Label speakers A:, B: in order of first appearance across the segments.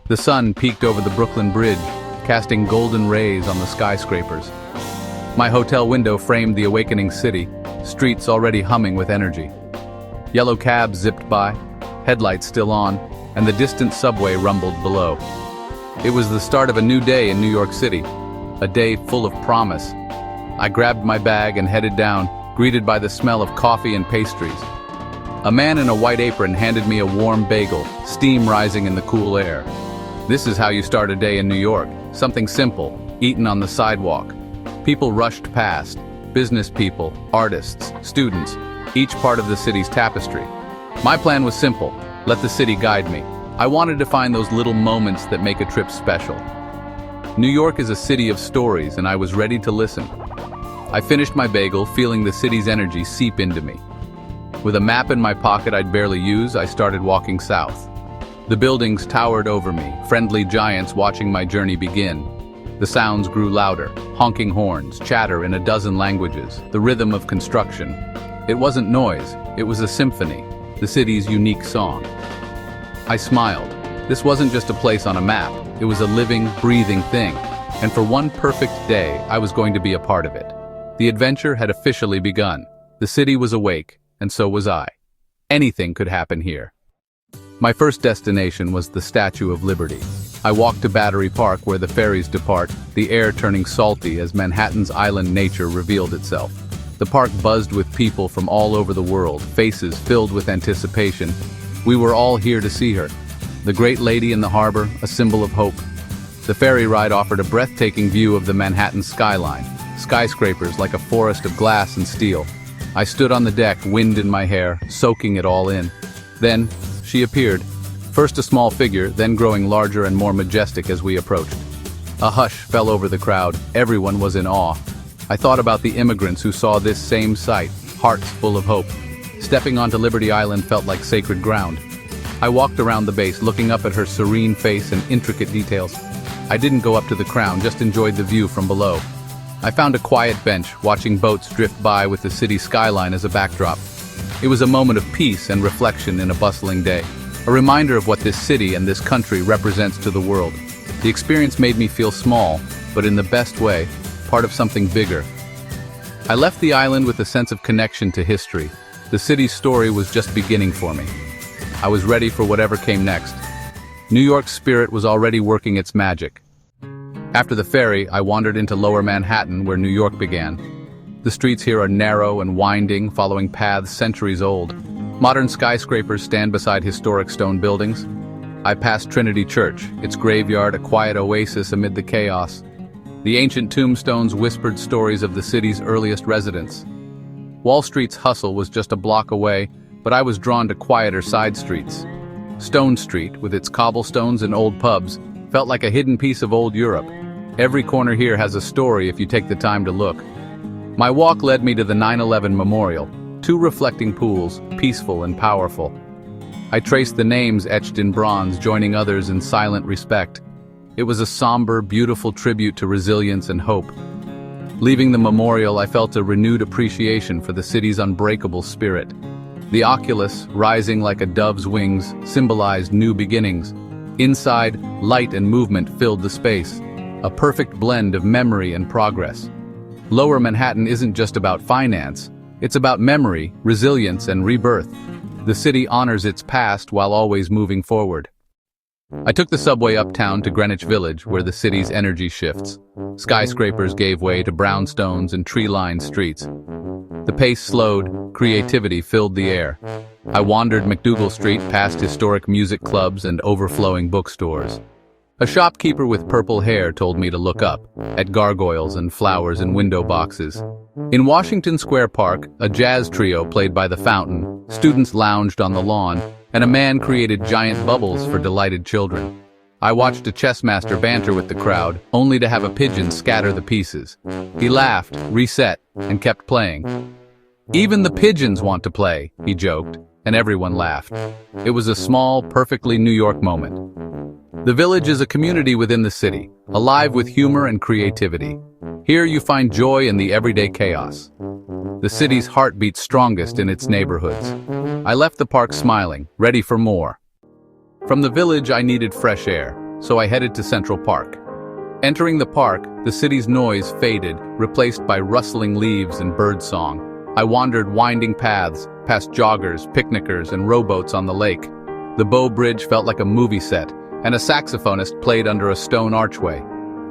A: The sun peeked over the Brooklyn Bridge, casting golden rays on the skyscrapers. My hotel window framed the awakening city, streets already humming with energy. Yellow cabs zipped by, headlights still on, and the distant subway rumbled below. It was the start of a new day in New York City, a day full of promise. I grabbed my bag and headed down, greeted by the smell of coffee and pastries. A man in a white apron handed me a warm bagel, steam rising in the cool air. This is how you start a day in New York, something simple, eaten on the sidewalk. People rushed past, business people, artists, students, each part of the city's tapestry. My plan was simple, let the city guide me. I wanted to find those little moments that make a trip special. New York is a city of stories, and I was ready to listen. I finished my bagel, feeling the city's energy seep into me. With a map in my pocket I'd barely use, I started walking south. The buildings towered over me, friendly giants watching my journey begin. The sounds grew louder, honking horns, chatter in a dozen languages, the rhythm of construction. It wasn't noise, it was a symphony, the city's unique song. I smiled. This wasn't just a place on a map, it was a living, breathing thing, and for one perfect day, I was going to be a part of it. The adventure had officially begun. The city was awake, and so was I. Anything could happen here. My first destination was the Statue of Liberty. I walked to Battery Park where the ferries depart, the air turning salty as Manhattan's island nature revealed itself. The park buzzed with people from all over the world, faces filled with anticipation. We were all here to see her. The great lady in the harbor, a symbol of hope. The ferry ride offered a breathtaking view of the Manhattan skyline, skyscrapers like a forest of glass and steel. I stood on the deck, wind in my hair, soaking it all in. Then, she appeared, first a small figure, then growing larger and more majestic as we approached. A hush fell over the crowd, everyone was in awe. I thought about the immigrants who saw this same sight, hearts full of hope. Stepping onto Liberty Island felt like sacred ground. I walked around the base, looking up at her serene face and intricate details. I didn't go up to the crown, just enjoyed the view from below. I found a quiet bench, watching boats drift by with the city skyline as a backdrop. It was a moment of peace and reflection in a bustling day, a reminder of what this city and this country represents to the world. The experience made me feel small, but in the best way, part of something bigger. I left the island with a sense of connection to history. The city's story was just beginning for me. I was ready for whatever came next. New York's spirit was already working its magic. After the ferry, I wandered into Lower Manhattan, where New York began. The streets here are narrow and winding, following paths centuries old. Modern skyscrapers stand beside historic stone buildings. I passed Trinity Church, its graveyard a quiet oasis amid the chaos. The ancient tombstones whispered stories of the city's earliest residents. Wall Street's hustle was just a block away, but I was drawn to quieter side streets. Stone Street, with its cobblestones and old pubs, felt like a hidden piece of old Europe. Every corner here has a story if you take the time to look. My walk led me to the 9/11 Memorial, two reflecting pools, peaceful and powerful. I traced the names etched in bronze, joining others in silent respect. It was a somber, beautiful tribute to resilience and hope. Leaving the memorial, I felt a renewed appreciation for the city's unbreakable spirit. The oculus, rising like a dove's wings, symbolized new beginnings. Inside, light and movement filled the space, a perfect blend of memory and progress. Lower Manhattan isn't just about finance, it's about memory, resilience, and rebirth. The city honors its past while always moving forward. I took the subway uptown to Greenwich Village, where the city's energy shifts. Skyscrapers gave way to brownstones and tree-lined streets. The pace slowed, creativity filled the air. I wandered MacDougal Street past historic music clubs and overflowing bookstores. A shopkeeper with purple hair told me to look up, at gargoyles and flowers in window boxes. In Washington Square Park, a jazz trio played by the fountain, students lounged on the lawn, and a man created giant bubbles for delighted children. I watched a chess master banter with the crowd, only to have a pigeon scatter the pieces. He laughed, reset, and kept playing. "Even the pigeons want to play," he joked, and everyone laughed. It was a small, perfectly New York moment. The village is a community within the city, alive with humor and creativity. Here you find joy in the everyday chaos. The city's heart beats strongest in its neighborhoods. I left the park smiling, ready for more. From the village I needed fresh air. so I headed to Central Park. Entering the park, the city's noise faded, replaced by rustling leaves and birdsong. I wandered winding paths, past joggers, picnickers, and rowboats on the lake. The Bow Bridge felt like a movie set, and a saxophonist played under a stone archway.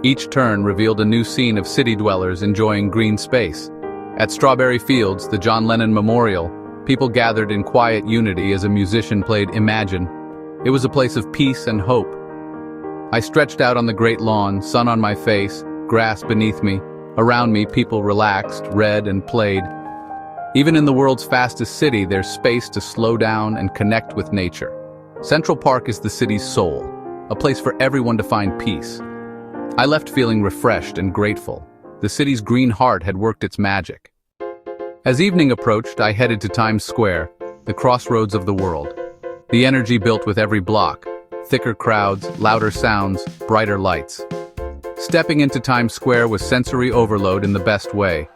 A: Each turn revealed a new scene of city dwellers enjoying green space. At Strawberry Fields, the John Lennon Memorial, people gathered in quiet unity as a musician played Imagine. It was a place of peace and hope. I stretched out on the great lawn, sun on my face, grass beneath me. Around me, people relaxed, read, and played. Even in the world's fastest city, there's space to slow down and connect with nature. Central Park is the city's soul, a place for everyone to find peace. I left feeling refreshed and grateful. The city's green heart had worked its magic. As evening approached, I headed to Times Square, the crossroads of the world. The energy built with every block, thicker crowds, louder sounds, brighter lights. Stepping into Times Square was sensory overload in the best way.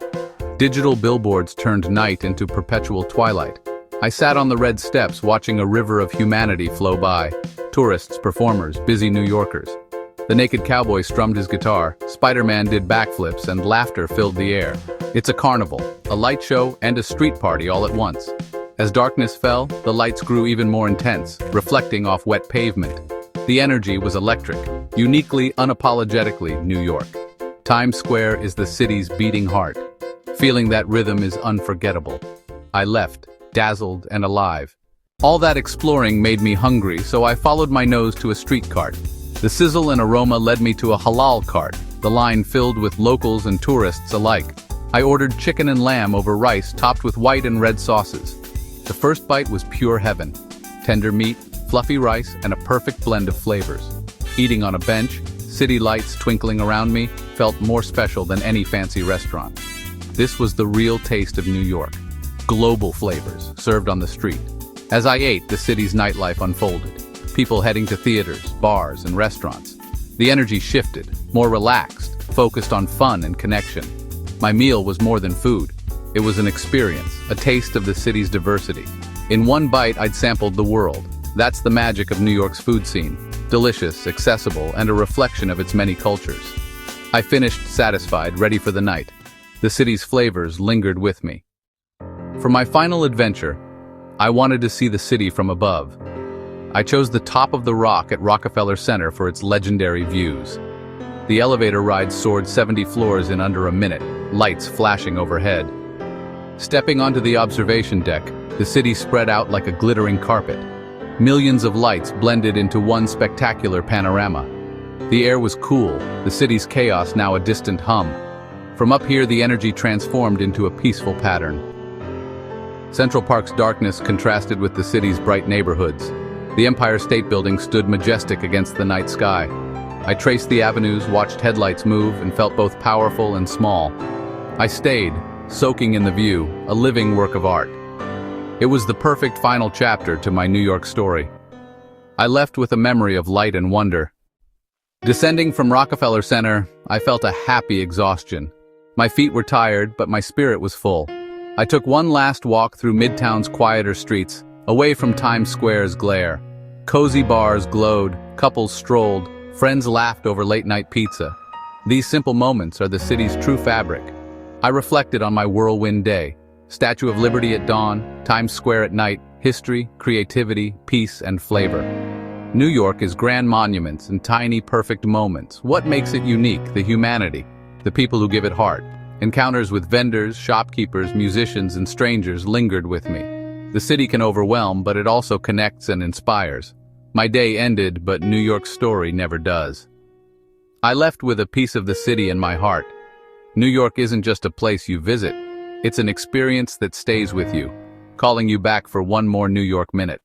A: Digital billboards turned night into perpetual twilight. I sat on the red steps watching a river of humanity flow by. Tourists, performers, busy New Yorkers. The naked cowboy strummed his guitar, Spider-Man did backflips, and laughter filled the air. It's a carnival, a light show, and a street party all at once. As darkness fell, the lights grew even more intense, reflecting off wet pavement. The energy was electric, uniquely, unapologetically New York. Times Square is the city's beating heart. Feeling that rhythm is unforgettable. I left, dazzled and alive. All that exploring made me hungry, so I followed my nose to a street cart. The sizzle and aroma led me to a halal cart, the line filled with locals and tourists alike. I ordered chicken and lamb over rice topped with white and red sauces. The first bite was pure heaven. Tender meat, fluffy rice, and a perfect blend of flavors. Eating on a bench, city lights twinkling around me, felt more special than any fancy restaurant. This was the real taste of New York. Global flavors, served on the street. As I ate, the city's nightlife unfolded. People heading to theaters, bars, and restaurants. The energy shifted, more relaxed, focused on fun and connection. My meal was more than food. It was an experience, a taste of the city's diversity. In one bite, I'd sampled the world. That's the magic of New York's food scene. Delicious, accessible, and a reflection of its many cultures. I finished satisfied, ready for the night. The city's flavors lingered with me. For my final adventure, I wanted to see the city from above. I chose the top of the rock at Rockefeller Center for its legendary views. The elevator ride soared 70 floors in under a minute, lights flashing overhead. Stepping onto the observation deck, the city spread out like a glittering carpet. Millions of lights blended into one spectacular panorama. The air was cool, the city's chaos now a distant hum. From up here, the energy transformed into a peaceful pattern. Central Park's darkness contrasted with the city's bright neighborhoods. The Empire State Building stood majestic against the night sky. I traced the avenues, watched headlights move, and felt both powerful and small. I stayed, soaking in the view, a living work of art. It was the perfect final chapter to my New York story. I left with a memory of light and wonder. Descending from Rockefeller Center, I felt a happy exhaustion. My feet were tired, but my spirit was full. I took one last walk through Midtown's quieter streets, away from Times Square's glare. Cozy bars glowed, couples strolled, friends laughed over late-night pizza. These simple moments are the city's true fabric. I reflected on my whirlwind day. Statue of Liberty at dawn, Times Square at night, history, creativity, peace, and flavor. New York is grand monuments and tiny, perfect moments. What makes it unique? The humanity. The people who give it heart. Encounters with vendors, shopkeepers, musicians, and strangers lingered with me. The city can overwhelm, but it also connects and inspires. My day ended, but New York's story never does. I left with a piece of the city in my heart. New York isn't just a place you visit. It's an experience that stays with you, calling you back for one more New York minute.